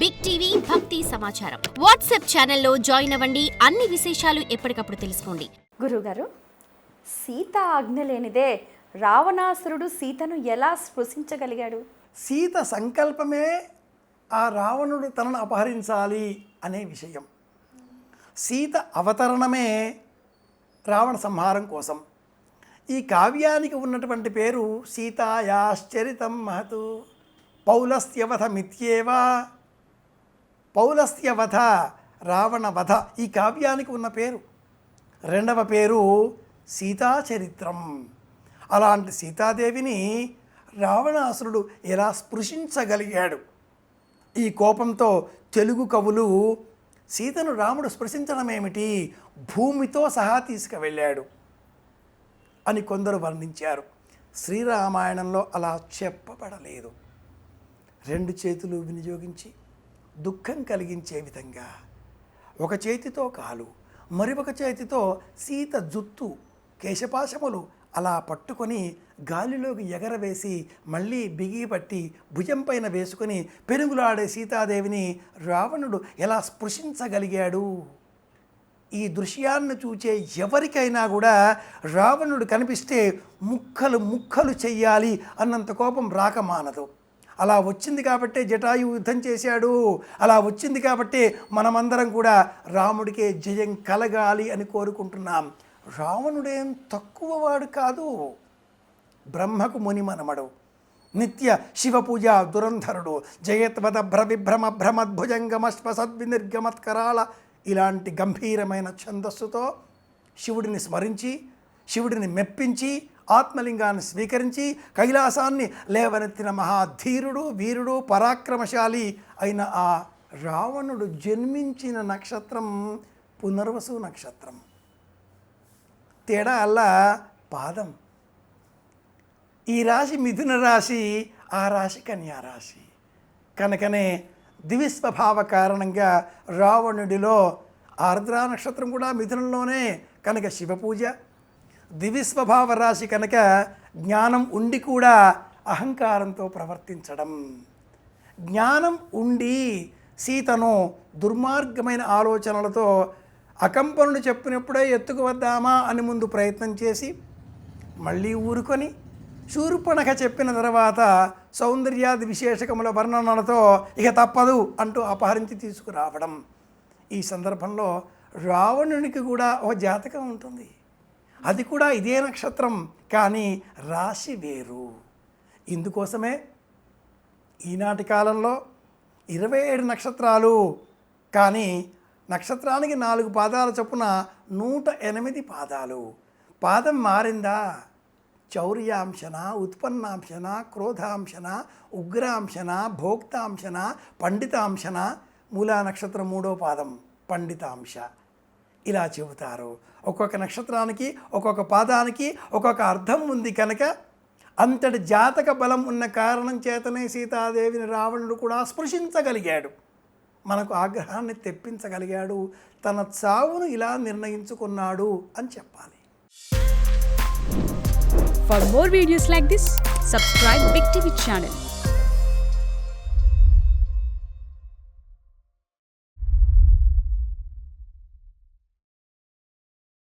Big TV భక్తి సమాచారం WhatsApp ఛానల్లో జాయిన్ అవ్వండి. అన్ని విశేషాలు ఎప్పటికప్పుడు తెలుసుకోండి. గురుగారు, సీత ఆజ్ఞ లేనిదే రావణాసురుడు సీతను ఎలా స్పృశించగలిగాడు? సీత సంకల్పమే ఆ రావణుడు తనను అపహరించాలి అనే విషయం. సీత అవతరణమే రావణ సంహారం కోసం. ఈ కావ్యానికి ఉన్నటువంటి పేరు సీతాయాశ్చరితం మహతు పౌలస్త్యవధ మిథ్యేవ. పౌలస్త్యవధ, రావణవధ ఈ కావ్యానికి ఉన్న పేరు. రెండవ పేరు సీతాచరిత్రం. అలాంటి సీతాదేవిని రావణాసురుడు ఎలా స్పృశించగలిగాడు? ఈ కోపంతో తెలుగు కవులు సీతను రాముడు స్పృశించడం ఏమిటి, భూమితో సహా తీసుకువెళ్ళాడు అని కొందరు వర్ణించారు. శ్రీరామాయణంలో అలా చెప్పబడలేదు. రెండు చేతులు వినియోగించి దుఃఖం కలిగించే విధంగా ఒక చేతితో కాలు, మరొక చేతితో సీత జుత్తు కేశపాశములు అలా పట్టుకొని గాలిలోకి ఎగరవేసి మళ్ళీ బిగిపట్టి భుజం పైన వేసుకొని పెనుగులాడే సీతాదేవిని రావణుడు ఎలా స్పృశించగలిగాడు? ఈ దృశ్యాన్ని చూచే ఎవరికైనా కూడా రావణుడు కనిపిస్తే ముక్కలు ముక్కలు చెయ్యాలి అన్నంత కోపం రాక మానదు. అలా వచ్చింది కాబట్టే జటాయు యుద్ధం చేశాడు. అలా వచ్చింది కాబట్టే మనమందరం కూడా రాముడికే జయం కలగాలి అని కోరుకుంటున్నాం. రావణుడేం తక్కువవాడు కాదు. బ్రహ్మకు ముని మనమడు, నిత్య శివపూజ దురంధరుడు, జయత్వద భ్రవిభ్రమ భ్రమద్భుజంగమశ్వసద్వినిర్గమత్కరాళ ఇలాంటి గంభీరమైన ఛందస్సుతో శివుడిని స్మరించి, శివుడిని మెప్పించి, ఆత్మలింగాన్ని స్వీకరించి కైలాసాన్ని లేవనెత్తిన మహాధీరుడు, వీరుడు, పరాక్రమశాలి అయిన ఆ రావణుడు జన్మించిన నక్షత్రం పునర్వసు నక్షత్రం. తేడా అల్లా పాదం. ఈ రాశి మిథున రాశి, ఆ రాశి కన్యా రాశి. కనుకనే దివిస్వభావ కారణంగా రావణుడిలో ఆర్ద్రా నక్షత్రం కూడా మిథునంలోనే కనుక శివపూజ. దివిస్వభావ రాశి కనుక జ్ఞానం ఉండి కూడా అహంకారంతో ప్రవర్తించడం. జ్ఞానం ఉండి సీతను దుర్మార్గమైన ఆలోచనలతో అకంపనుడు చెప్పినప్పుడే ఎత్తుకు వద్దామా అని ముందు ప్రయత్నం చేసి మళ్ళీ ఊరుకొని శూర్పణఖ చెప్పిన తర్వాత సౌందర్యాది విశేషకముల వర్ణనలతో ఇక తప్పదు అంటూ అపహరించి తీసుకురావడం. ఈ సందర్భంలో రావణునికి కూడా ఒక జాతకం ఉంటుంది. అది కూడా ఇదే నక్షత్రం, కానీ రాశి వేరు. ఇందుకోసమే ఈనాటి కాలంలో 27 నక్షత్రాలు, కానీ నక్షత్రానికి 4 పాదాల చొప్పున 108 పాదాలు. పాదం మారిందా? చౌర్యాంశన, ఉత్పన్నాంశన, క్రోధాంశన, ఉగ్రాంశన, భోక్తాంశన, పండితాంశన. మూలా నక్షత్రం 3వ పాదం పండితాంశ. ఇలా చెబుతారు. ఒక్కొక్క నక్షత్రానికి ఒక్కొక్క పాదానికి ఒక్కొక్క అర్థం ఉంది. కనుక అంతటి జాతక బలం ఉన్న కారణం చేతనే సీతాదేవిని రావణుడు కూడా స్పృశించగలిగాడు, మనకు ఆగ్రహాన్ని తెప్పించగలిగాడు, తన చావును ఇలా నిర్ణయించుకున్నాడు అని చెప్పాలి. For more videos like this, subscribe Big TV channel.